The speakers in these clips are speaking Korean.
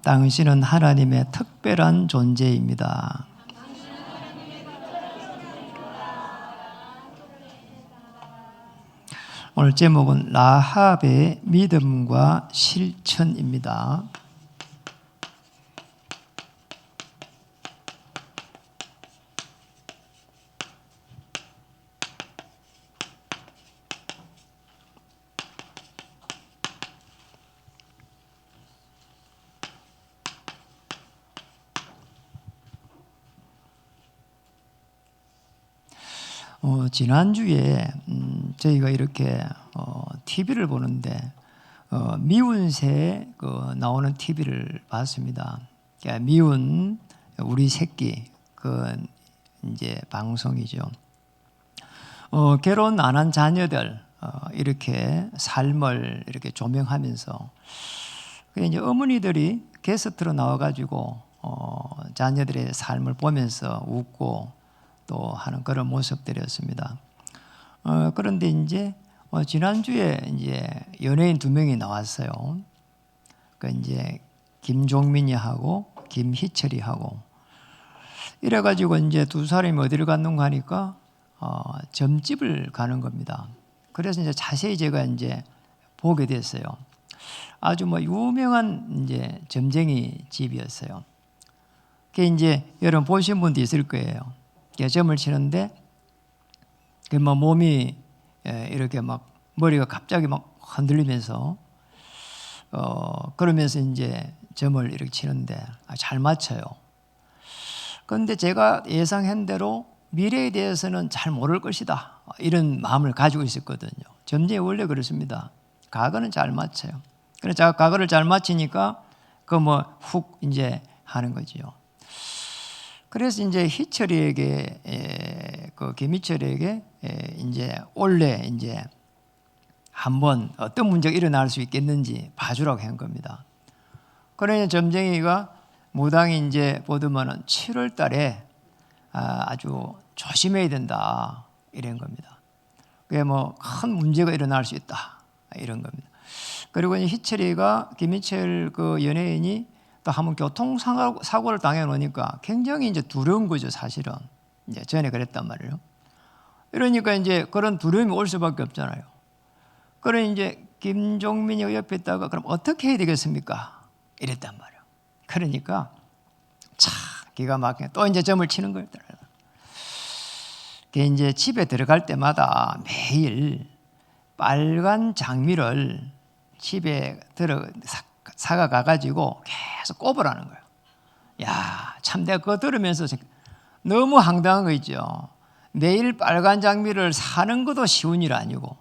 당신은 하나님의 특별한 존재입니다. 오늘 제목은 라합의 믿음과 실천입니다. 지난주에 저희가 이렇게 TV를 보는데 미운 새 나오는 TV를 봤습니다. 미운 우리 새끼 이제 방송이죠. 결혼 안 한 자녀들 이렇게 삶을 이렇게 조명하면서 이제 어머니들이 게스트로 나와가지고 자녀들의 삶을 보면서 웃고 또 하는 그런 모습들이었습니다. 그런데 이제 지난주에 이제 연예인 두 명이 나왔어요. 이제 김종민이하고 김희철이하고 이래가지고 이제 두 사람이 어디를 갔는가 하니까 점집을 가는 겁니다. 그래서 이제 자세히 제가 이제 보게 됐어요. 아주 유명한 이제 점쟁이 집이었어요. 그게 이제 여러분 보신 분도 있을 거예요. 점을 치는데 몸이 이렇게 머리가 갑자기 흔들리면서 그러면서 이제 점을 이렇게 치는데 잘 맞춰요. 그런데 제가 예상한 대로 미래에 대해서는 잘 모를 것이다 이런 마음을 가지고 있었거든요. 점쟁이 원래 그렇습니다. 과거는 잘 맞춰요. 그래서 제가 과거를 잘 맞히니까 훅 이제 하는 거지요. 그래서 이제 희철이에게 김희철에게 이제 원래 이제 한번 어떤 문제가 일어날 수 있겠는지 봐주라고 한 겁니다. 그러니 점쟁이가 무당이 이제 보더만은 7월 달에 아주 조심해야 된다 이런 겁니다. 그게 큰 문제가 일어날 수 있다 이런 겁니다. 그리고 이제 희철이가 김희철 연예인이 또 한번 교통사고를 당해 놓으니까 굉장히 이제 두려운 거죠, 사실은. 이제 전에 그랬단 말이에요. 이러니까 이제 그런 두려움이 올 수밖에 없잖아요. 그러니 이제 김종민이 옆에 있다가 그럼 어떻게 해야 되겠습니까? 이랬단 말이에요. 그러니까 참 기가 막히게 또 이제 점을 치는 거예요. 그게 이제 집에 들어갈 때마다 매일 빨간 장미를 집에 사가 가가지고 계속 꼽으라는 거예요. 야, 참 내가 그거 들으면서 너무 황당한 거 있죠. 매일 빨간 장미를 사는 것도 쉬운 일 아니고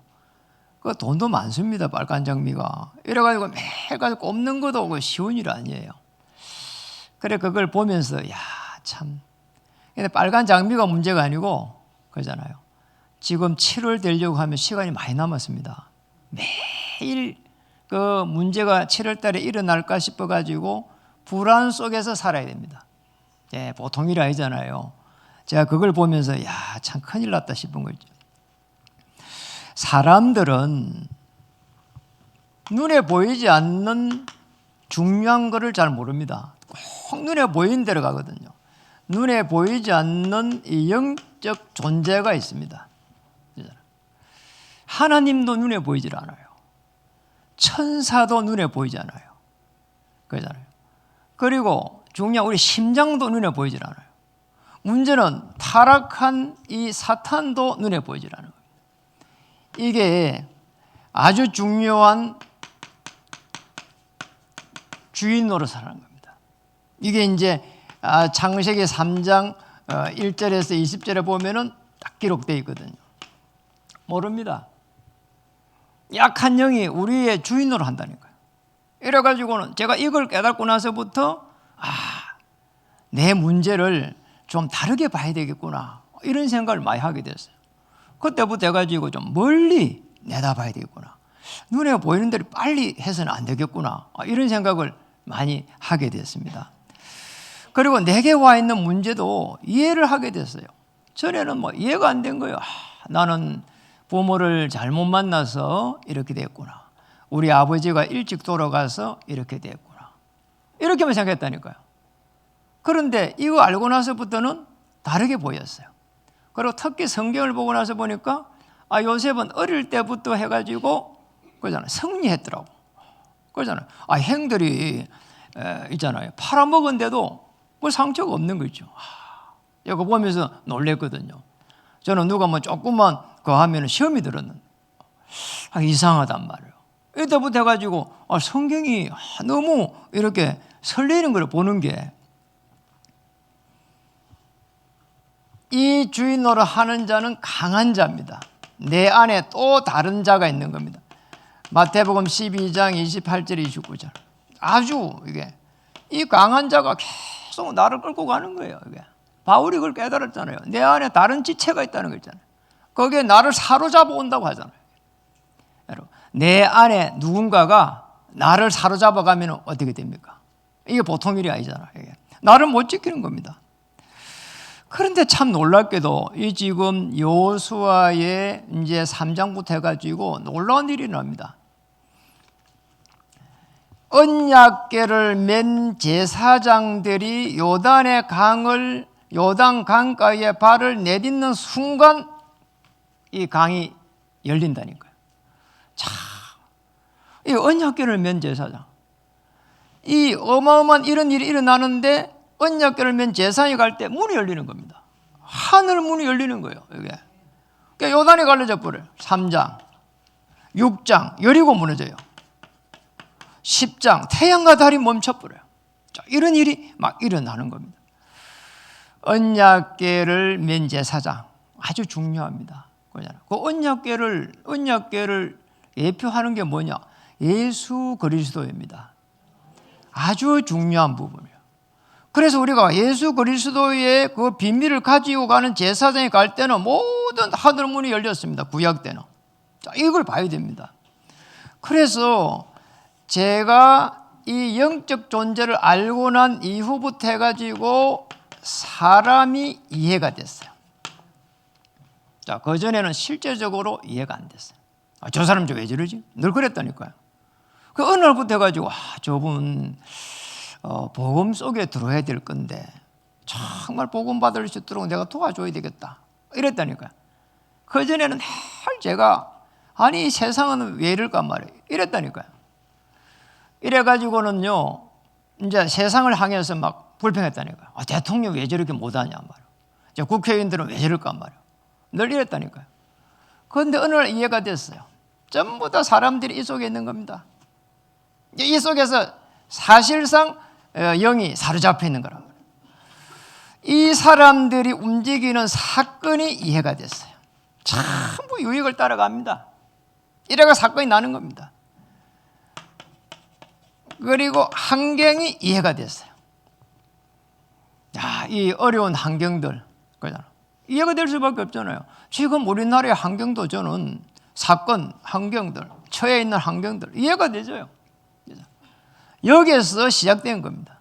그 돈도 많습니다. 빨간 장미가 이래가지고 매일 가지고 꼽는 것도 쉬운 일 아니에요. 그래 그걸 보면서 야, 참. 근데 빨간 장미가 문제가 아니고 그러잖아요. 지금 7월 되려고 하면 시간이 많이 남았습니다. 매일 그 문제가 7월 달에 일어날까 싶어가지고 불안 속에서 살아야 됩니다. 보통 일 아니잖아요. 제가 그걸 보면서 야, 참 큰일 났다 싶은 거죠. 사람들은 눈에 보이지 않는 중요한 거를 잘 모릅니다. 꼭 눈에 보이는 데로 가거든요. 눈에 보이지 않는 이 영적 존재가 있습니다. 하나님도 눈에 보이질 않아요. 천사도 눈에 보이지 않아요. 그러잖아요. 그리고 중요한 우리 심장도 눈에 보이질 않아요. 문제는 타락한 이 사탄도 눈에 보이질 않아요. 이게 아주 중요한 주인 노릇을 하는 겁니다. 이게 이제 창세기 3장 1절에서 20절에 보면은 딱 기록되어 있거든요. 모릅니다. 약한 영이 우리의 주인으로 한다니까요. 이래가지고는 제가 이걸 깨닫고 나서부터 내 문제를 좀 다르게 봐야 되겠구나 이런 생각을 많이 하게 됐어요. 그때부터 해가지고 좀 멀리 내다봐야 되겠구나. 눈에 보이는 대로 빨리 해서는 안 되겠구나 이런 생각을 많이 하게 됐습니다. 그리고 내게 와 있는 문제도 이해를 하게 됐어요. 전에는 이해가 안 된 거예요. 나는 부모를 잘못 만나서 이렇게 됐구나. 우리 아버지가 일찍 돌아가서 이렇게 됐구나. 이렇게만 생각했다니까요. 그런데 이거 알고 나서부터는 다르게 보였어요. 그리고 특히 성경을 보고 나서 보니까 요셉은 어릴 때부터 해가지고 그잖아요. 승리했더라고. 그잖아요. 형들이 있잖아요. 팔아먹은데도 뭐 상처가 없는 거죠. 이거 보면서 놀랬거든요. 저는 누가 뭐 조금만 그거 하면 시험이 들었는데 이상하단 말이에요. 이때부터 해가지고 성경이 너무 이렇게 설레는 걸 보는 게, 이 주인 노릇 하는 자는 강한 자입니다. 내 안에 또 다른 자가 있는 겁니다. 마태복음 12장 28절 29절. 아주 이게 이 강한 자가 계속 나를 끌고 가는 거예요. 이게 바울이 그걸 깨달았잖아요. 내 안에 다른 지체가 있다는 거 있잖아요. 거기에 나를 사로잡아 온다고 하잖아요. 여러분, 내 안에 누군가가 나를 사로잡아 가면 어떻게 됩니까? 이게 보통 일이 아니잖아요. 이게 나를 못 지키는 겁니다. 그런데 참 놀랍게도 이 지금 여호수아의 이제 3장부터 해가지고 놀라운 일이 납니다. 언약궤를 맨 제사장들이 요단 강가에 발을 내딛는 순간 이 강이 열린다니까요. 참, 이 언약궤를 맨 제사장, 이 어마어마한 이런 일이 일어나는데 언약궤를 맨 제사장이 갈 때 문이 열리는 겁니다. 하늘 문이 열리는 거예요. 이게 그러니까 요단이 갈라져 버려요. 3장, 6장 여리고 무너져요. 10장 태양과 달이 멈춰버려요. 자, 이런 일이 막 일어나는 겁니다. 언약궤를 맨 제사장 아주 중요합니다. 그 언약궤를 예표하는 게 뭐냐? 예수 그리스도입니다. 아주 중요한 부분이에요. 그래서 우리가 예수 그리스도의 그 비밀을 가지고 가는 제사장이 갈 때는 모든 하늘 문이 열렸습니다. 구약 때는. 자, 이걸 봐야 됩니다. 그래서 제가 이 영적 존재를 알고 난 이후부터 해가지고 사람이 이해가 됐어요. 자, 그전에는 실제적으로 이해가 안 됐어요. 저 사람 왜 저러지? 늘 그랬다니까요. 그 어느 날부터 해가지고 저분 복음 속에 들어야 될 건데 정말 복음 받을 수 있도록 내가 도와줘야 되겠다 이랬다니까요. 그전에는 늘 제가 아니 세상은 왜 이럴까 말이에요. 이랬다니까요. 이래가지고는요 이제 세상을 향해서 막 불평했다니까요. 대통령 왜 저렇게 못하냐 말이에요. 국회의원들은 왜 저럴까 말이에요. 늘 이랬다니까요. 그런데 어느 날 이해가 됐어요. 전부 다 사람들이 이 속에 있는 겁니다. 이 속에서 사실상 영이 사로잡혀 있는 거란 말이에요. 이 사람들이 움직이는 사건이 이해가 됐어요. 전부 유익을 따라갑니다. 이래가 사건이 나는 겁니다. 그리고 환경이 이해가 됐어요. 이 어려운 환경들, 그잖아. 이해가 될 수밖에 없잖아요. 지금 우리나라의 환경도 저는 사건, 환경들, 처해 있는 환경들 이해가 되죠. 여기에서 시작된 겁니다.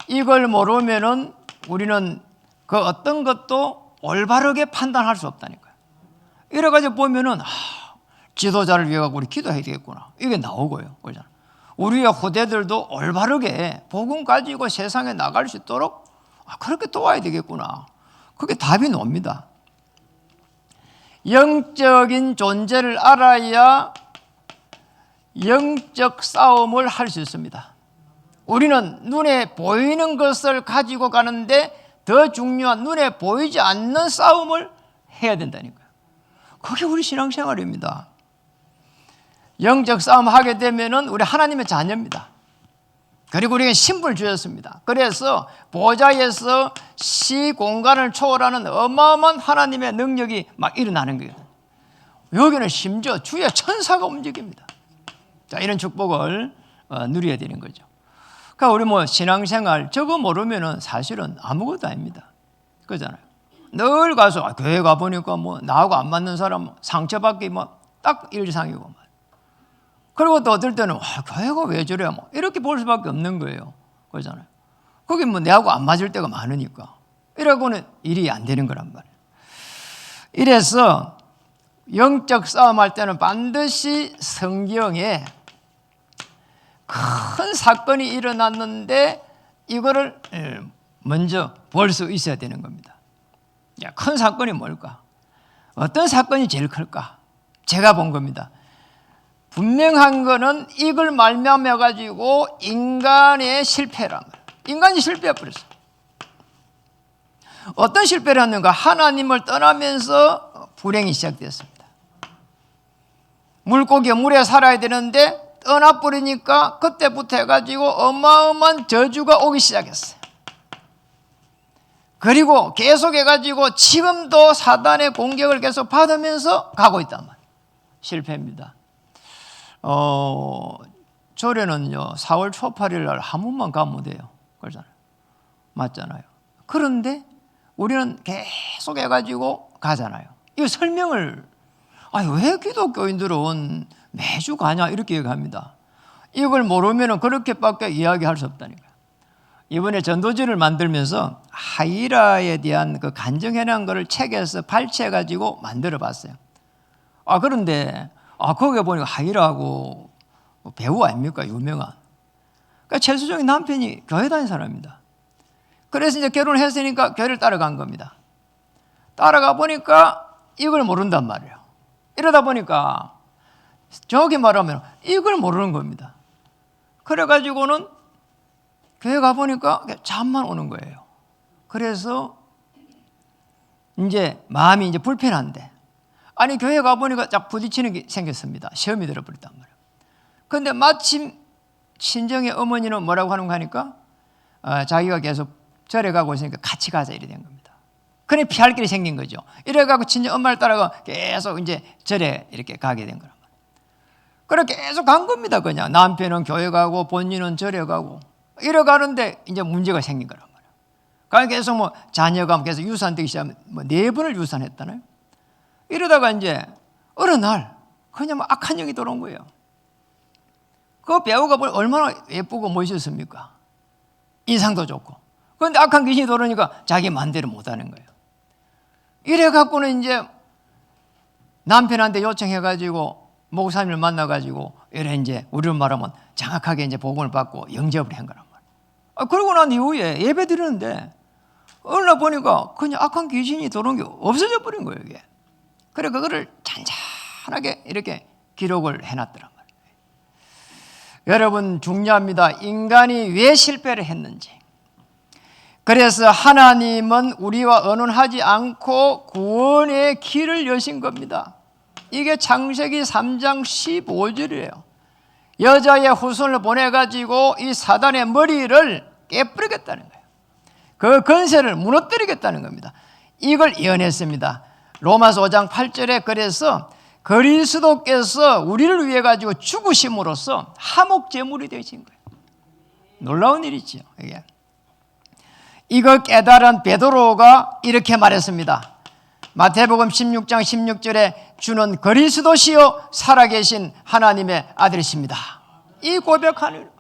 이걸 모르면은 우리는 그 어떤 것도 올바르게 판단할 수 없다니까요. 이래가지고 보면은 지도자를 위해 우리 기도해야 되겠구나. 이게 나오고요. 그렇잖아요. 우리의 후대들도 올바르게 복음 가지고 세상에 나갈 수 있도록 그렇게 도와야 되겠구나. 그게 답이 나옵니다. 영적인 존재를 알아야 영적 싸움을 할 수 있습니다. 우리는 눈에 보이는 것을 가지고 가는데 더 중요한 눈에 보이지 않는 싸움을 해야 된다니까요. 그게 우리 신앙생활입니다. 영적 싸움 하게 되면은 우리 하나님의 자녀입니다. 그리고 우리에게 신분을 주셨습니다. 그래서 보좌에서 시 공간을 초월하는 어마어마한 하나님의 능력이 막 일어나는 거예요. 여기는 심지어 주의 천사가 움직입니다. 자, 이런 축복을 누려야 되는 거죠. 그러니까 우리 신앙생활 저거 모르면은 사실은 아무것도 아닙니다. 그렇잖아요. 늘 가서 교회 가보니까 나하고 안 맞는 사람 상처받기 딱 일상이고 그리고 또 어떨 때는 교회가 왜 저래 이렇게 볼 수밖에 없는 거예요. 그렇잖아요. 거기 내하고 안 맞을 때가 많으니까 이러고는 일이 안 되는 거란 말이에요. 이래서 영적 싸움할 때는 반드시 성경에 큰 사건이 일어났는데 이거를 먼저 볼 수 있어야 되는 겁니다. 큰 사건이 뭘까? 어떤 사건이 제일 클까? 제가 본 겁니다. 분명한 거는 이걸 말미암아 가지고 인간의 실패란 말이에요. 인간이 실패해 버렸어요. 어떤 실패를 했는가? 하나님을 떠나면서 불행이 시작됐습니다. 물고기가 물에 살아야 되는데 떠나버리니까 그때부터 해가지고 어마어마한 저주가 오기 시작했어요. 그리고 계속 해가지고 지금도 사단의 공격을 계속 받으면서 가고 있단 말이에요. 실패입니다. 조례는요 4월 초 8일 날 한 번만 가면 돼요. 그러잖아요. 맞잖아요. 그런데 우리는 계속 해가지고 가잖아요. 이 설명을 왜 기독교인들은 매주 가냐 이렇게 얘기합니다. 이걸 모르면 그렇게밖에 이야기할 수 없다니까요. 이번에 전도지를 만들면서 하이라에 대한 그 간증해놓은 거를 책에서 발췌해가지고 만들어 봤어요. 그런데 거기에 보니까 하이라하고 배우 아닙니까? 유명한. 그러니까 최수종의 남편이 교회 다닌 사람입니다. 그래서 이제 결혼을 했으니까 교회를 따라간 겁니다. 따라가 보니까 이걸 모른단 말이에요. 이러다 보니까 정확히 말하면 이걸 모르는 겁니다. 그래가지고는 교회 가보니까 잠만 오는 거예요. 그래서 이제 마음이 이제 불편한데 교회 가보니까 딱 부딪히는 게 생겼습니다. 시험이 들어버렸단 말이에요. 그런데 마침 친정의 어머니는 뭐라고 하는가 하니까 자기가 계속 절에 가고 있으니까 같이 가자 이래 된 겁니다. 그래 피할 길이 생긴 거죠. 이래가지고 친정 엄마를 따라가 계속 이제 절에 이렇게 가게 된 거란 말이에요. 그렇게 계속 간 겁니다. 그냥 남편은 교회 가고 본인은 절에 가고 이래 가는데 이제 문제가 생긴 거란 말이에요. 그러니까 계속 자녀가 계속 유산되기 시작하면 4번을 유산했다나요? 이러다가 이제 어느 날 그냥 악한 영이 들어온 거예요. 그 배우가 얼마나 예쁘고 멋있었습니까? 인상도 좋고. 그런데 악한 귀신이 들어오니까 자기 마음대로 못하는 거예요. 이래 갖고는 이제 남편한테 요청해가지고 목사님을 만나가지고 이래 이제 우리로 말하면 정확하게 이제 복음을 받고 영접을 한 거란 말이에요. 그러고 난 이후에 예배 드리는데 어느 날 보니까 그냥 악한 귀신이 들어온 게 없어져 버린 거예요, 이게. 그래 그거를 잔잔하게 이렇게 기록을 해놨더란 말이에요. 여러분 중요합니다. 인간이 왜 실패를 했는지. 그래서 하나님은 우리와 언언하지 않고 구원의 길을 여신 겁니다. 이게 창세기 3장 15절이에요. 여자의 후손을 보내가지고 이 사단의 머리를 깨부리겠다는 거예요. 그 건세를 무너뜨리겠다는 겁니다. 이걸 예언했습니다. 로마서 5장 8절에 그래서 그리스도께서 우리를 위해 가지고 죽으심으로써 화목제물이 되신 거예요. 놀라운 일이죠. 이게. 이걸 깨달은 베드로가 이렇게 말했습니다. 마태복음 16장 16절에 주는 그리스도시요 살아계신 하나님의 아들이십니다. 이 고백하는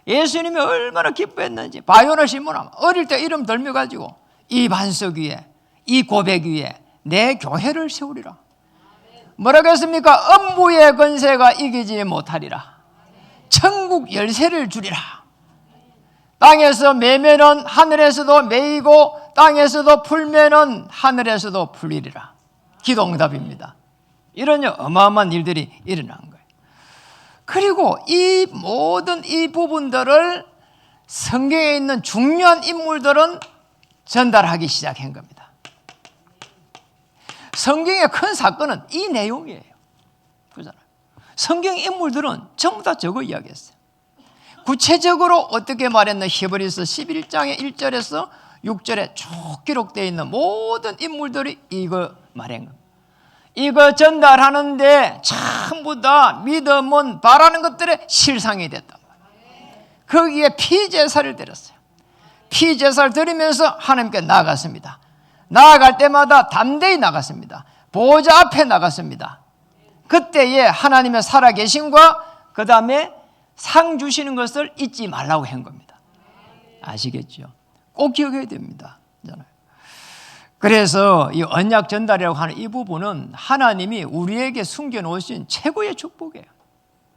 예수님이 얼마나 기뻐했는지 바요나 시몬아 어릴 때 이름 들며가지고 이 반석 위에 이 고백 위에 내 교회를 세우리라. 뭐라고 했습니까? 음부의 권세가 이기지 못하리라. 천국 열쇠를 주리라. 땅에서 매면은 하늘에서도 매이고 땅에서도 풀면은 하늘에서도 풀리리라. 기도응답입니다. 이런 어마어마한 일들이 일어난 거예요. 그리고 이 모든 이 부분들을 성경에 있는 중요한 인물들은 전달하기 시작한 겁니다. 성경의 큰 사건은 이 내용이에요. 그렇잖아요. 성경 인물들은 전부 다 저거 이야기했어요. 구체적으로 어떻게 말했나 히브리서 11장의 1절에서 6절에 쭉 기록되어 있는 모든 인물들이 이거 말한 겁니다. 이거 전달하는데 전부 다 믿음은 바라는 것들의 실상이 됐단 말이에요. 거기에 피제사를 드렸어요. 피제사를 드리면서 하나님께 나아갔습니다. 나아갈 때마다 담대히 나갔습니다. 보호자 앞에 나갔습니다. 그때에 하나님의 살아계심과 그 다음에 상 주시는 것을 잊지 말라고 한 겁니다. 아시겠죠? 꼭 기억해야 됩니다. 그래서 이 언약 전달이라고 하는 이 부분은 하나님이 우리에게 숨겨놓으신 최고의 축복이에요.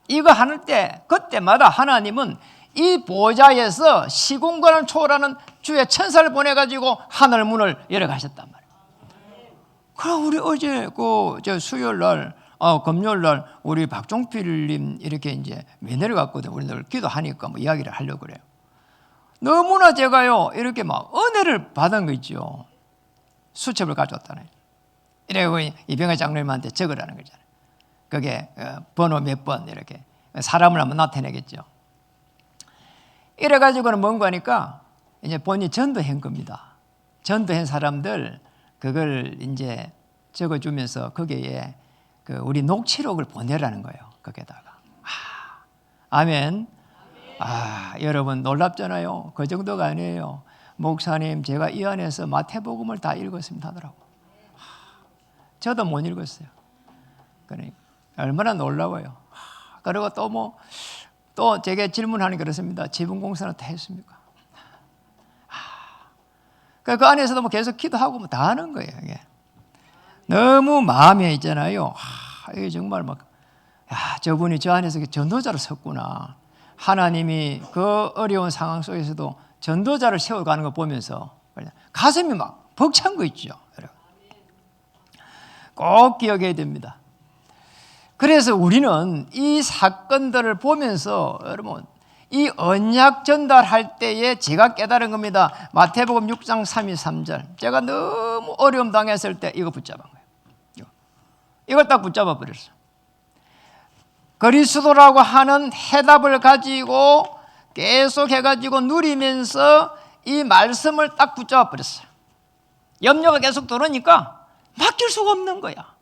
이거 할 때 그때마다 하나님은 이 보좌에서 시공간을 초월하는 주의 천사를 보내가지고 하늘 문을 열어가셨단 말이에요. 그럼 우리 어제 저 수요일 날, 금요일 날 우리 박종필님 이렇게 이제 왜 내려갔거든. 우리 늘 기도하니까 뭐 이야기를 하려고 그래요. 너무나 제가요 이렇게 막 은혜를 받은 거 있죠. 수첩을 가져왔다네. 이래고 이병헌 장로님한테 적으라는 거잖아요. 그게 번호 몇 번 이렇게 사람을 한번 나타내겠죠. 이래가지고는 뭔가 하니까 이제 본인이 전도한 겁니다. 전도한 사람들 그걸 이제 적어주면서 거기에 우리 녹취록을 보내라는 거예요. 거기에다가. 아멘. 여러분 놀랍잖아요. 그 정도가 아니에요. 목사님 제가 이 안에서 마태복음을 다 읽었습니다 하더라고. 저도 못 읽었어요. 그러니까 얼마나 놀라워요. 그리고 또 제게 질문하는 게 그렇습니다. 지분공사는 다 했습니까? 그 안에서도 뭐 계속 기도하고 뭐 다 하는 거예요. 이게. 너무 마음에 있잖아요. 이게 정말 저분이 저 안에서 전도자로 섰구나. 하나님이 그 어려운 상황 속에서도 전도자를 세워가는 거 보면서 가슴이 막 벅찬 거 있죠. 꼭 기억해야 됩니다. 그래서 우리는 이 사건들을 보면서 여러분 이 언약 전달할 때에 제가 깨달은 겁니다. 마태복음 6장 3절 3절. 제가 너무 어려움 당했을 때 이거 붙잡은 거예요. 이걸 딱 붙잡아 버렸어. 그리스도라고 하는 해답을 가지고 계속 해가지고 누리면서 이 말씀을 딱 붙잡아 버렸어요. 염려가 계속 들어오니까 맡길 수가 없는 거야.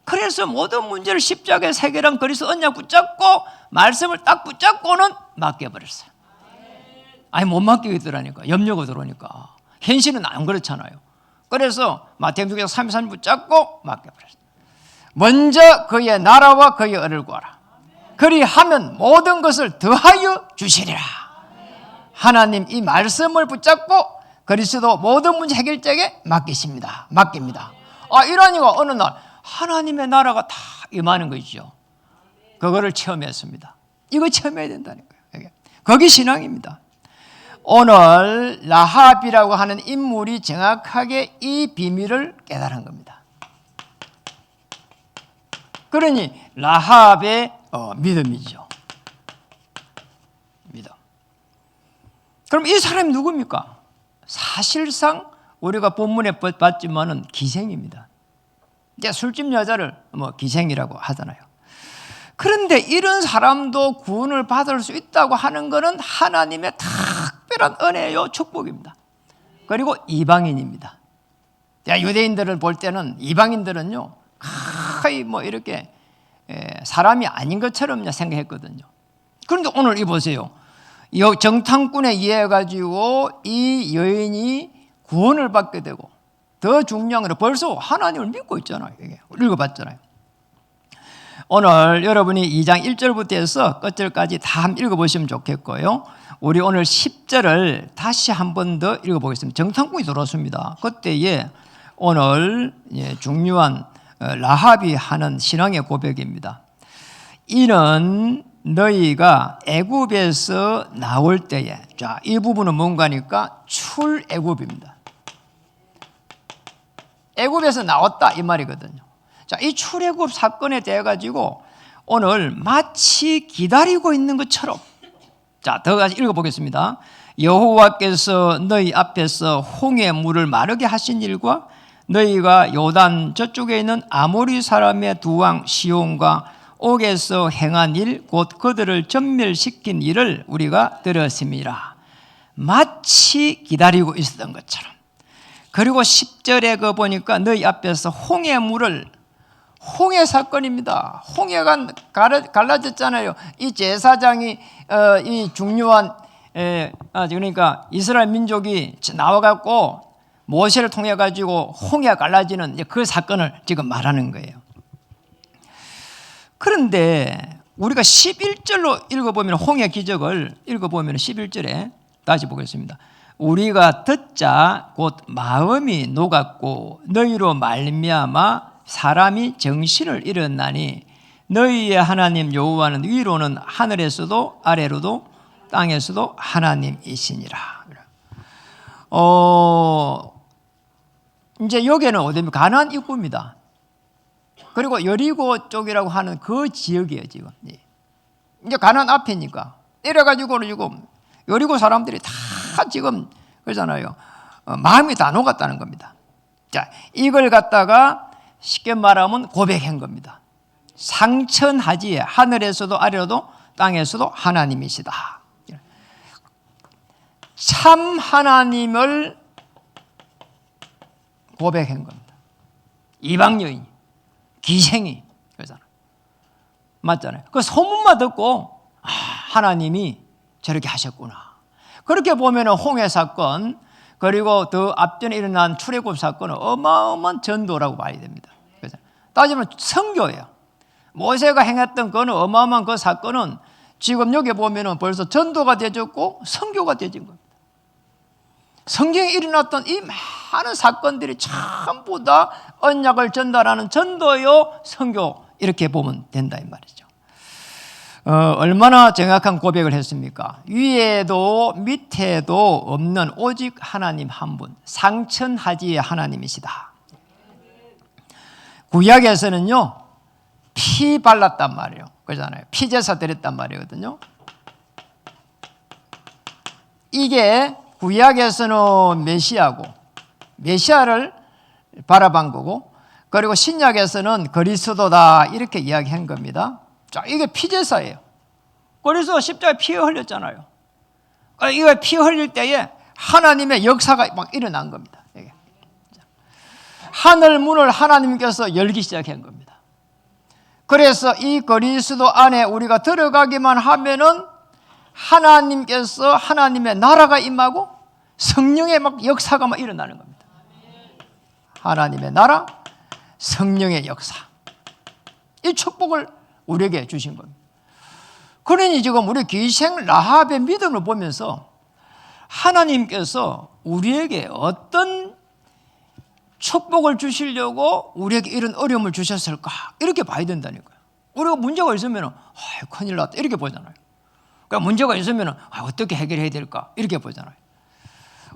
그래서 모든 문제를 십자가의 해결한 그리스도 언약 붙잡고 말씀을 딱 붙잡고는 맡겨버렸어요. 못 맡기겠더라니까. 염려가 들어오니까. 현실은 안 그렇잖아요. 그래서 마태복음 6장 33절 붙잡고 맡겨버렸어요. 먼저 그의 나라와 그의 의를 구하라. 그리하면 모든 것을 더하여 주시리라. 하나님 이 말씀을 붙잡고 그리스도 모든 문제 해결자에게 맡깁니다. 이러니까 어느 날 하나님의 나라가 다 임하는 것이죠. 그거를 체험했습니다. 이거 체험해야 된다는 거예요. 거기 신앙입니다. 오늘 라합이라고 하는 인물이 정확하게 이 비밀을 깨달은 겁니다. 그러니 라합의 믿음이죠. 믿음. 그럼 이 사람이 누굽니까? 사실상 우리가 본문에 봤지만은 기생입니다. 이제 술집 여자를 기생이라고 하잖아요. 그런데 이런 사람도 구원을 받을 수 있다고 하는 것은 하나님의 특별한 은혜요 축복입니다. 그리고 이방인입니다. 유대인들을 볼 때는 이방인들은요 거의 이렇게 사람이 아닌 것처럼 생각했거든요. 그런데 오늘 이 보세요. 정탐꾼에 의해 가지고 이 여인이 구원을 받게 되고 더 중요한 건 벌써 하나님을 믿고 있잖아요. 읽어봤잖아요. 오늘 여러분이 2장 1절부터 해서 끝절까지 다 한번 읽어보시면 좋겠고요. 우리 오늘 10절을 다시 한 번 더 읽어보겠습니다. 정탐꾼이 들어왔습니다. 그때에 오늘 중요한 라합이 하는 신앙의 고백입니다. 이는 너희가 애굽에서 나올 때에, 자, 이 부분은 뭔가니까 출애굽입니다. 애굽에서 나왔다 이 말이거든요. 자, 이 출애굽 사건에 대해 가지고 오늘 마치 기다리고 있는 것처럼, 자, 더 같이 읽어보겠습니다. 여호와께서 너희 앞에서 홍해 물을 마르게 하신 일과 너희가 요단 저쪽에 있는 아모리 사람의 두 왕 시온과 옥에서 행한 일, 곧 그들을 전멸시킨 일을 우리가 들었습니다. 마치 기다리고 있었던 것처럼. 그리고 10절에 보니까 너희 앞에서 홍해 물을, 홍해 사건입니다. 홍해가 갈라졌잖아요. 이 제사장이 이 중요한 그러니까 이스라엘 민족이 나와갖고 모세를 통해 가지고 홍해가 갈라지는 그 사건을 지금 말하는 거예요. 그런데 우리가 11절로 읽어보면 홍해 기적을 읽어보면 11절에 다시 보겠습니다. 우리가 듣자 곧 마음이 녹았고 너희로 말미암아 사람이 정신을 잃었나니 너희의 하나님 여호와는 위로는 하늘에서도 아래로도 땅에서도 하나님이시니라. 이제 여기는 어디입니까? 가나안 입구입니다. 그리고 여리고 쪽이라고 하는 그 지역이에요, 지금. 이제 가나안 앞이니까. 이래가지고는 지금 여리고 사람들이 다 지금 그러잖아요. 마음이 다 녹았다는 겁니다. 자, 이걸 갖다가 쉽게 말하면 고백한 겁니다. 상천하지에 하늘에서도 아래로도 땅에서도 하나님이시다. 참 하나님을 고백한 겁니다. 이방 여인이, 기생이 그러잖아요. 맞잖아요. 그 소문만 듣고 하나님이 저렇게 하셨구나. 그렇게 보면 홍해 사건 그리고 더 앞전에 일어난 출애굽 사건은 어마어마한 전도라고 봐야 됩니다. 그래서 따지면 선교예요. 모세가 행했던 그는 어마어마한 그 사건은 지금 여기 보면은 벌써 전도가 되어졌고 선교가 되어진 겁니다. 성경에 일어났던 이 많은 사건들이 전부 다 언약을 전달하는 전도요 선교 이렇게 보면 된다 이 말이죠. 얼마나 정확한 고백을 했습니까? 위에도 밑에도 없는 오직 하나님 한 분, 상천하지의 하나님이시다. 구약에서는요 피 발랐단 말이에요. 그러잖아요. 피제사 드렸단 말이거든요. 이게 구약에서는 메시아고 메시아를 바라본 거고, 그리고 신약에서는 그리스도다 이렇게 이야기한 겁니다. 자, 이게 피제사예요. 그래서 십자가에 피 흘렸잖아요. 이거 피 흘릴 때에 하나님의 역사가 막 일어난 겁니다. 이게. 하늘 문을 하나님께서 열기 시작한 겁니다. 그래서 이 그리스도 안에 우리가 들어가기만 하면은 하나님께서 하나님의 나라가 임하고 성령의 막 역사가 막 일어나는 겁니다. 하나님의 나라, 성령의 역사. 이 축복을 우리에게 주신 겁니다. 그러니 지금 우리 기생 라합의 믿음을 보면서 하나님께서 우리에게 어떤 축복을 주시려고 우리에게 이런 어려움을 주셨을까? 이렇게 봐야 된다니까요. 우리가 문제가 있으면 큰일 났다 이렇게 보잖아요. 그러니까 문제가 있으면 어떻게 해결해야 될까? 이렇게 보잖아요.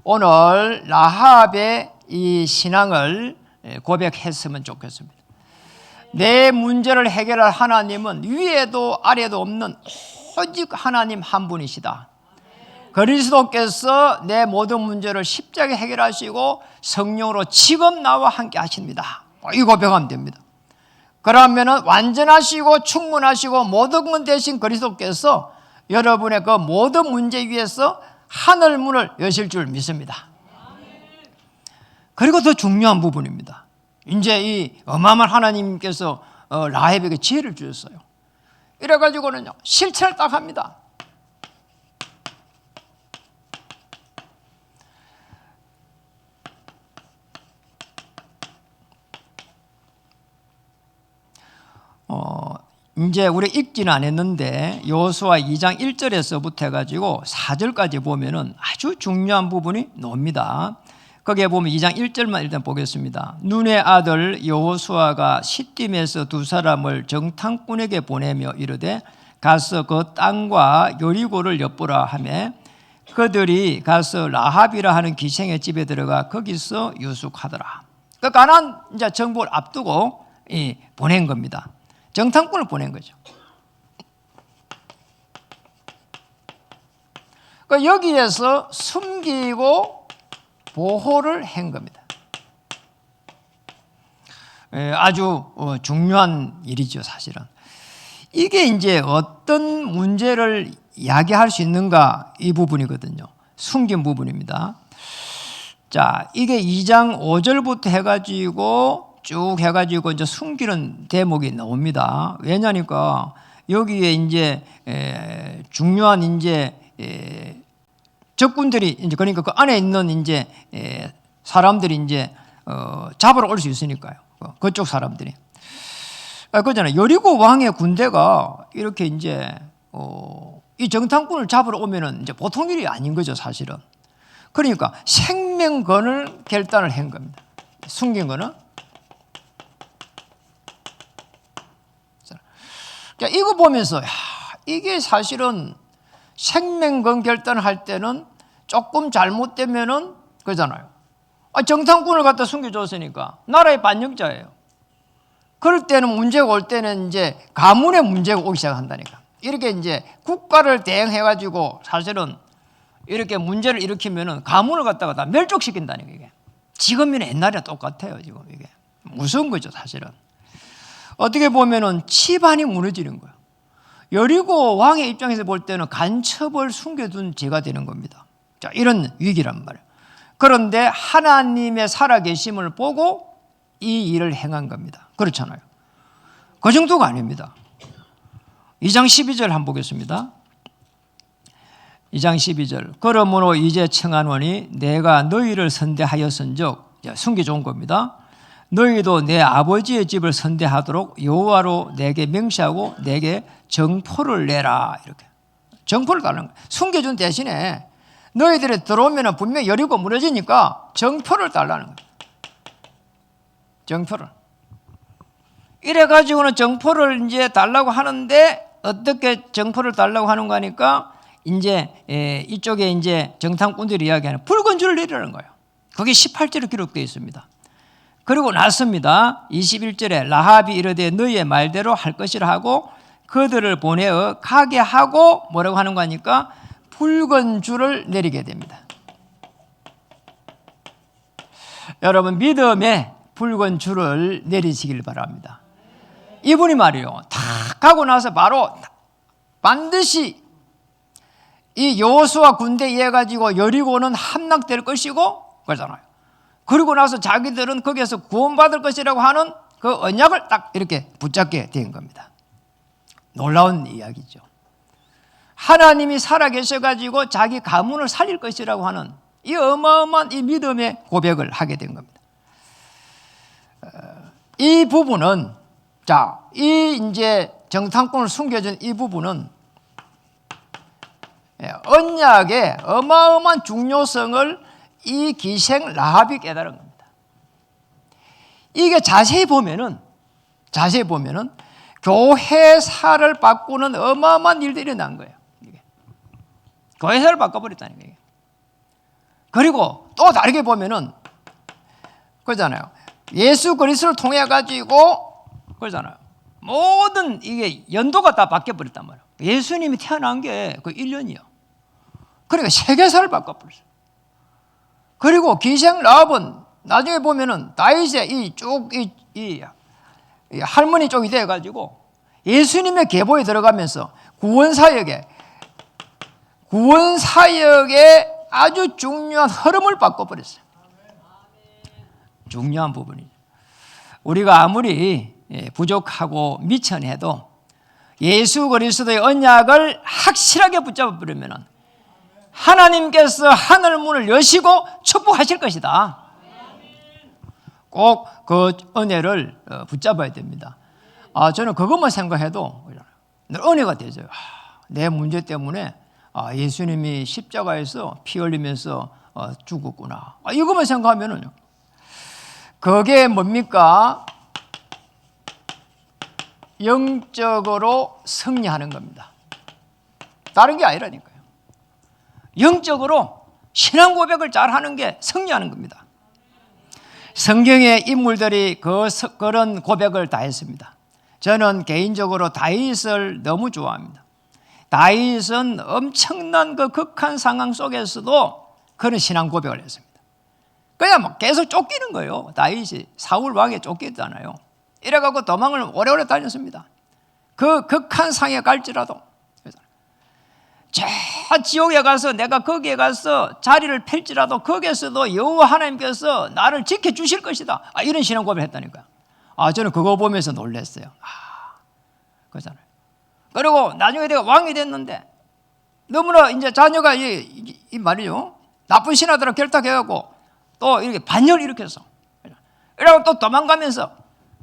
오늘 라합의 이 신앙을 고백했으면 좋겠습니다. 내 문제를 해결할 하나님은 위에도 아래도 없는 오직 하나님 한 분이시다. 그리스도께서 내 모든 문제를 십자가에 해결하시고 성령으로 지금 나와 함께 하십니다. 이 고백하면 됩니다. 그러면 완전하시고 충분하시고 모든 것 대신 그리스도께서 여러분의 그 모든 문제 위에서 하늘 문을 여실 줄 믿습니다. 그리고 더 중요한 부분입니다. 이제 이 어마어마한 하나님께서 라합에게 지혜를 주셨어요. 이래가지고는요 실천을 딱 합니다. 이제 우리 읽지는 않았는데 여호수아 2장 1절에서부터 해가지고 4절까지 보면은 아주 중요한 부분이 나옵니다. 거기에 보면 2장 1절만 일단 보겠습니다. 눈의 아들 여호수아가 시딤에서 두 사람을 정탐꾼에게 보내며 이르되 가서 그 땅과 여리고를 엿보라 하며 그들이 가서 라합이라 하는 기생의 집에 들어가 거기서 유숙하더라. 그 가나안 이제 정복을 앞두고 보낸 겁니다. 정탐꾼을 보낸 거죠. 그 여기에서 숨기고 보호를 한 겁니다. 아주 중요한 일이죠, 사실은. 이게 이제 어떤 문제를 이야기할 수 있는가 이 부분이거든요. 숨긴 부분입니다. 자, 이게 2장 5절부터 해가지고 쭉 해가지고 이제 숨기는 대목이 나옵니다. 왜냐니까 여기에 이제 중요한 이제 적군들이 이제 그러니까 그 안에 있는 이제 사람들이 이제 잡으러 올 수 있으니까요. 그쪽 사람들이. 그잖아요. 여리고 왕의 군대가 이렇게 이제 이 정탐꾼을 잡으러 오면은 이제 보통 일이 아닌 거죠, 사실은. 그러니까 생명건을 결단을 한 겁니다. 숨긴 거는. 자, 이거 보면서 야, 이게 사실은 생명건 결단할 때는 조금 잘못되면은 그러잖아요. 정탐꾼을 갖다 숨겨줬으니까 나라의 반역자예요. 그럴 때는 문제가 올 때는 이제 가문의 문제가 오기 시작한다니까. 이렇게 이제 국가를 대행해가지고 사실은 이렇게 문제를 일으키면은 가문을 갖다가 다 멸족시킨다니까 이게. 지금이나 옛날이나 똑같아요. 지금 이게 무서운 거죠 사실은. 어떻게 보면은 집안이 무너지는 거예요. 여리고 왕의 입장에서 볼 때는 간첩을 숨겨둔 죄가 되는 겁니다. 자, 이런 위기란 말이에요. 그런데 하나님의 살아계심을 보고 이 일을 행한 겁니다. 그렇잖아요. 그 정도가 아닙니다. 2장 12절 한번 보겠습니다. 2장 12절. 그러므로 이제 청하노니 내가 너희를 선대하였은즉, 숨겨준 겁니다. 너희도 내 아버지의 집을 선대하도록 여호와로 내게 명시하고 내게 정포를 내라. 이렇게 정포를 달라는 거예요. 숨겨준 대신에 너희들이 들어오면 분명히 여리고 무너지니까 정포를 달라는 거예요. 정포를. 이래가지고는 정포를 이제 달라고 하는데 어떻게 정포를 달라고 하는 거니까 이제 이쪽에 이제 정탐꾼들이 이야기하는 붉은 줄을 내리라는 거예요. 그게 18절에 기록되어 있습니다. 그리고 났습니다. 21절에 라합이 이르되 너희의 말대로 할 것이라 하고 그들을 보내어 가게 하고 뭐라고 하는 거니까 붉은 줄을 내리게 됩니다. 여러분 믿음에 붉은 줄을 내리시길 바랍니다. 이분이 말이요 탁 가고 나서 바로 반드시 이 여호수아 군대에 의해 가지고 여리고는 함락될 것이고 그러잖아요. 그리고 나서 자기들은 거기에서 구원받을 것이라고 하는 그 언약을 딱 이렇게 붙잡게 된 겁니다. 놀라운 이야기죠. 하나님이 살아계셔가지고 자기 가문을 살릴 것이라고 하는 이 어마어마한 이 믿음의 고백을 하게 된 겁니다. 이 부분은 이 이제 정탐꾼을 숨겨준 이 부분은 언약의 어마어마한 중요성을 이 기생 라합이 깨달은 겁니다. 이게 자세히 보면은 교회사를 바꾸는 어마어마한 일들이 난 거예요. 교회사를 바꿔버렸다는 거예요. 그리고 또 다르게 보면은 그러잖아요. 예수 그리스도를 통해 가지고 그러잖아요. 모든 이게 연도가 다 바뀌어 버렸단 말이에요. 예수님이 태어난 게 그 1년이요. 그러니까 세계사를 바꿔버렸어요. 그리고 기생 라합은 나중에 보면은 다윗의 이 할머니 쪽이 돼 가지고 예수님의 계보에 들어가면서 구원사역의 아주 중요한 흐름을 바꿔버렸어요. 중요한 부분이죠. 우리가 아무리 부족하고 미천해도 예수 그리스도의 언약을 확실하게 붙잡아 버리면 하나님께서 하늘 문을 여시고 축복하실 것이다. 꼭 그 은혜를 붙잡아야 됩니다. 저는 그것만 생각해도 은혜가 되죠. 내 문제 때문에 예수님이 십자가에서 피 흘리면서 죽었구나. 이것만 생각하면은 그게 뭡니까? 영적으로 승리하는 겁니다. 다른 게 아니라니까요. 영적으로 신앙 고백을 잘하는 게 승리하는 겁니다. 성경의 인물들이 그런 고백을 다 했습니다. 저는 개인적으로 다윗을 너무 좋아합니다. 다윗은 엄청난 그 극한 상황 속에서도 그런 신앙 고백을 했습니다. 그냥 막 계속 쫓기는 거예요. 다윗이 사울 왕에 쫓겼잖아요. 이래갖고 도망을 오래오래 다녔습니다. 그 극한 상에 갈지라도 저 지옥에 가서 내가 거기에 가서 자리를 펼지라도 거기에서도 여호와 하나님께서 나를 지켜주실 것이다. 이런 신앙 고백을 했다니까요. 저는 그거 보면서 놀랐어요. 그러잖아요. 그리고 나중에 내가 왕이 됐는데 너무나 이제 자녀가 이 말이죠. 나쁜 신하들을 결탁해갖고 또 이렇게 반역을 일으켰어. 이러고 또 도망가면서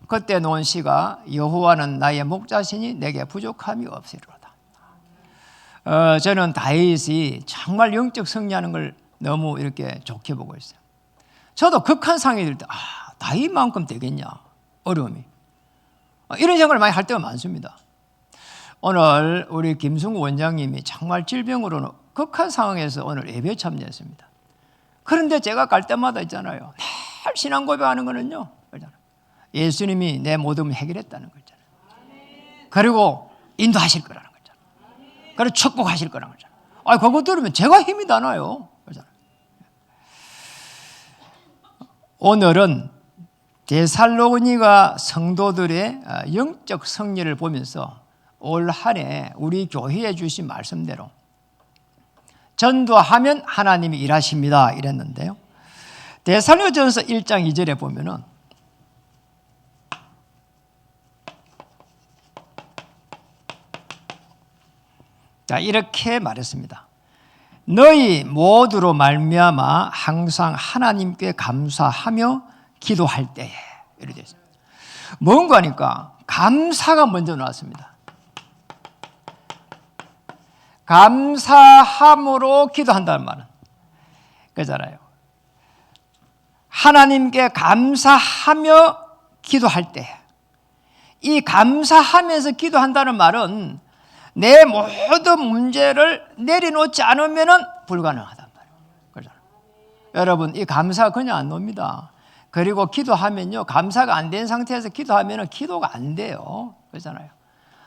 그때 놓은 시가 여호와는 나의 목자시니 내게 부족함이 없으리로다. 저는 다윗이 정말 영적 승리하는 걸 너무 이렇게 좋게 보고 있어요. 저도 극한 상황이 될 때 다윗만큼 되겠냐 어려움이 이런 생각을 많이 할 때가 많습니다. 오늘 우리 김승우 원장님이 정말 질병으로는 극한 상황에서 오늘 예배에 참여했습니다. 그런데 제가 갈 때마다 있잖아요. 늘 신앙 고백하는 거는요. 예수님이 내 모든 해결했다는 거잖아요. 그리고 인도하실 거라는 거잖아요. 그리고 축복하실 거라는 거잖아요. 그거 들으면 제가 힘이 나나요? 그렇잖아요. 오늘은 데살로니가 성도들의 영적 승리를 보면서 올 한 해 우리 교회에 주신 말씀대로 전도하면 하나님이 일하십니다 이랬는데요. 데살로니가전서 1장 2절에 보면은 자, 이렇게 말했습니다. 너희 모두로 말미암아 항상 하나님께 감사하며 기도할 때에 이렇게 되어 있습니다. 뭔가 하니까 감사가 먼저 나왔습니다. 감사함으로 기도한다는 말은 그잖아요. 하나님께 감사하며 기도할 때, 이 감사하면서 기도한다는 말은 내 모든 문제를 내려놓지 않으면 불가능하단 말이에요. 그렇잖아요. 여러분, 이 감사가 그냥 안 놉니다. 그리고 기도하면요, 감사가 안 된 상태에서 기도하면 기도가 안 돼요. 그렇잖아요.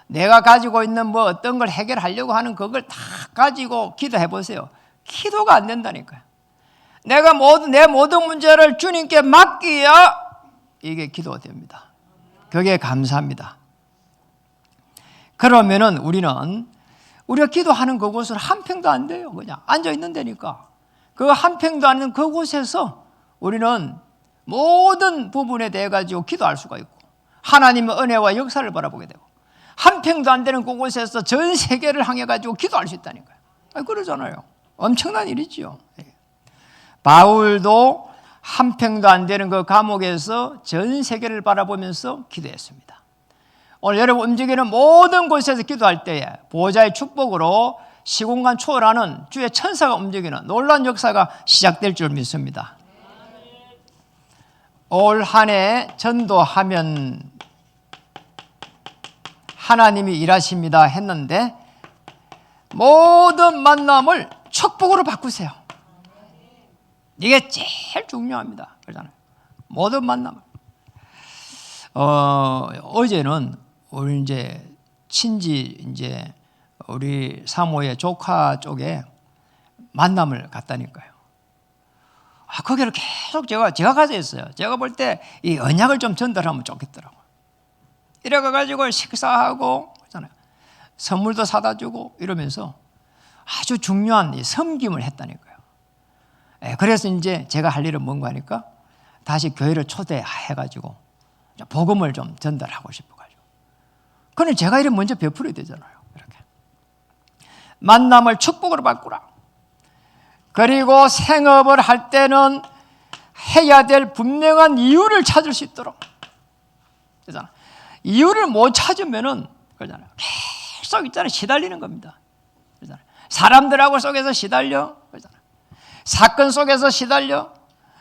내가 가지고 있는 뭐 어떤 걸 해결하려고 하는 그걸 다 가지고 기도해 보세요. 기도가 안 된다니까요. 내가 내 모든 문제를 주님께 맡기야 이게 기도가 됩니다. 그게 감사합니다. 그러면은 우리가 기도하는 그곳은 한 평도 안 돼요. 그냥 앉아 있는 데니까. 그 한 평도 안 되는 그곳에서 우리는 모든 부분에 대해 가지고 기도할 수가 있고 하나님의 은혜와 역사를 바라보게 되고 한 평도 안 되는 그곳에서 전 세계를 향해 가지고 기도할 수 있다니까요. 그러잖아요. 엄청난 일이죠. 바울도 한 평도 안 되는 그 감옥에서 전 세계를 바라보면서 기도했습니다. 오늘 여러분 움직이는 모든 곳에서 기도할 때에 보호자의 축복으로 시공간 초월하는 주의 천사가 움직이는 놀라운 역사가 시작될 줄 믿습니다. 올 한 해 전도하면 하나님이 일하십니다 했는데 모든 만남을 축복으로 바꾸세요. 이게 제일 중요합니다. 그렇잖아요. 모든 만남을. 어제는 우리 친지 우리 사모의 조카 쪽에 만남을 갔다니까요. 거기를 계속 제가 가서 했어요. 제가 볼 때 이 언약을 좀 전달하면 좋겠더라고요. 이래가지고 식사하고 선물도 사다 주고 이러면서 아주 중요한 이 섬김을 했다니까요. 그래서 이제 제가 할 일은 뭔가 하니까 다시 교회를 초대해가지고 복음을 좀 전달하고 싶어가지고. 그러니 제가 이를 먼저 베풀어야 되잖아요. 이렇게 만남을 축복으로 바꾸라. 그리고 생업을 할 때는 해야 될 분명한 이유를 찾을 수 있도록. 그렇잖아. 이유를 못 찾으면은 그러잖아요. 계속 있잖아요. 시달리는 겁니다. 그렇잖아요. 사람들하고 속에서 시달려. 그렇잖아요. 사건 속에서 시달려.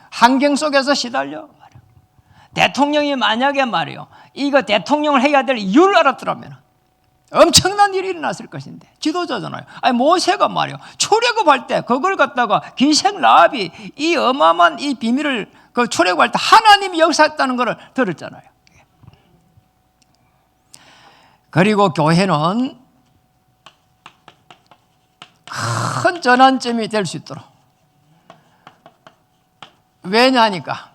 환경 속에서 시달려. 대통령이 만약에 말이요, 이거 대통령을 해야 될 이유를 알았더라면 엄청난 일이 일어났을 것인데 지도자잖아요. 모세가 말이요, 출애굽할 때 그걸 갖다가 기생 라합이 이 어마어마한 이 비밀을 그 출애굽할 때 하나님이 역사했다는 것을 들었잖아요. 그리고 교회는 큰 전환점이 될 수 있도록. 왜냐하니까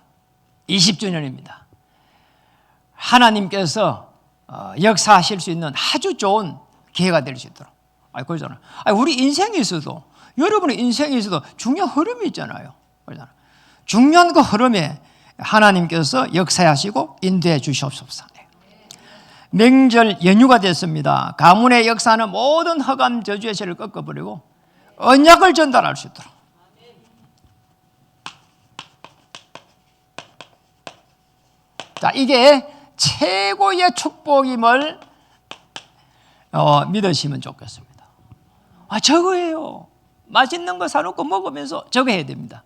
20주년입니다. 하나님께서 역사하실 수 있는 아주 좋은 기회가 될 수 있도록. 그러잖아요. 우리 인생에 있어도, 여러분의 인생에 있어도 중요한 흐름이 있잖아요. 그러잖아요. 중요한 그 흐름에 하나님께서 역사하시고 인도해 주시옵소서. 명절 연휴가 됐습니다. 가문의 역사는 모든 허감 저주의 죄를 꺾어버리고 언약을 전달할 수 있도록. 자, 이게 최고의 축복임을 믿으시면 좋겠습니다. 저거예요. 맛있는 거 사놓고 먹으면서 저거 해야 됩니다.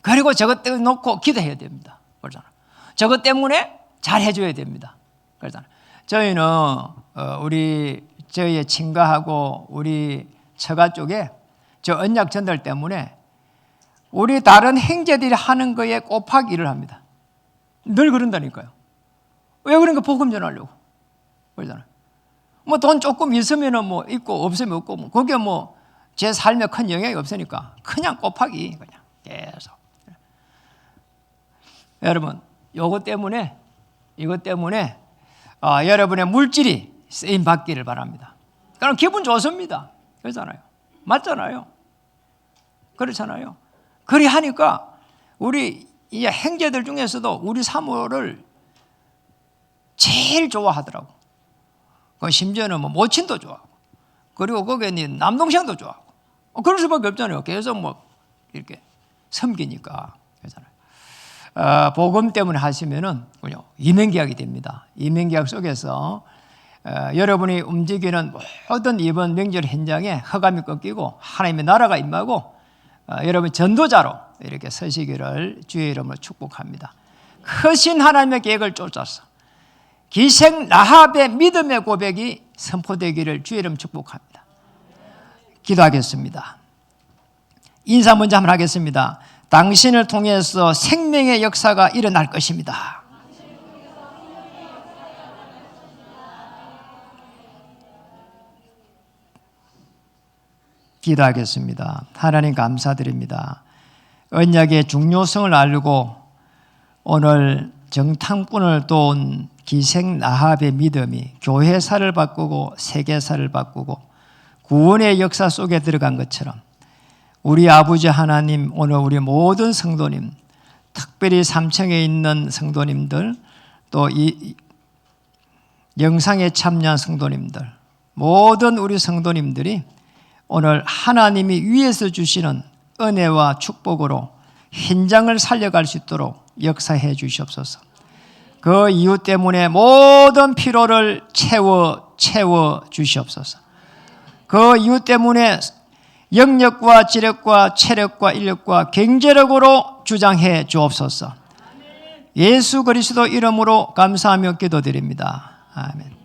그리고 저것 때문에 놓고 기도해야 됩니다. 그렇잖아요. 저것 때문에 잘 해줘야 됩니다. 그렇잖아요. 저희는 우리 저희 친가하고 우리 처가 쪽에 저 언약 전달 때문에 우리 다른 형제들이 하는 거에 곱하기를 합니다. 늘 그런다니까요. 왜 그런가? 복음 전하려고. 그러잖아요. 뭐 돈 조금 있으면은 뭐 있고 없으면 없고 뭐 그게 뭐 제 삶에 큰 영향이 없으니까 그냥 곱하기 그냥 계속. 여러분 이것 때문에 여러분의 물질이 쓰임 받기를 바랍니다. 그럼 기분 좋습니다. 그렇잖아요. 맞잖아요. 그렇잖아요. 그리 하니까 우리 이 형제들 중에서도 우리 사모를 제일 좋아하더라고. 심지어는 뭐 모친도 좋아하고, 그리고 거기에 남동생도 좋아하고, 그럴 수밖에 없잖아요. 계속 뭐 이렇게 섬기니까. 그렇잖아요. 복음 때문에 하시면은 그냥 이면계약이 됩니다. 이면계약 속에서 여러분이 움직이는 모든 이번 명절 현장에 허감이 꺾이고 하나님의 나라가 임하고 여러분 전도자로 이렇게 서시기를 주의 이름으로 축복합니다. 크신 하나님의 계획을 쫓아서 기생 라합의 믿음의 고백이 선포되기를 주의 이름 축복합니다. 기도하겠습니다. 인사 먼저 한번 하겠습니다. 당신을 통해서 생명의 역사가 일어날 것입니다. 기도하겠습니다. 하나님 감사드립니다. 언약의 중요성을 알고 오늘 정탐꾼을 도운 기생 라합의 믿음이 교회사를 바꾸고 세계사를 바꾸고 구원의 역사 속에 들어간 것처럼 우리 아버지 하나님, 오늘 우리 모든 성도님, 특별히 3층에 있는 성도님들, 또 이 영상에 참여한 성도님들, 모든 우리 성도님들이 오늘 하나님이 위에서 주시는 은혜와 축복으로 현장을 살려갈 수 있도록 역사해 주시옵소서. 그 이유 때문에 모든 피로를 채워 주시옵소서. 그 이유 때문에 영력과 지력과 체력과 인력과 경제력으로 주장해 주옵소서. 예수 그리스도 이름으로 감사하며 기도드립니다. 아멘.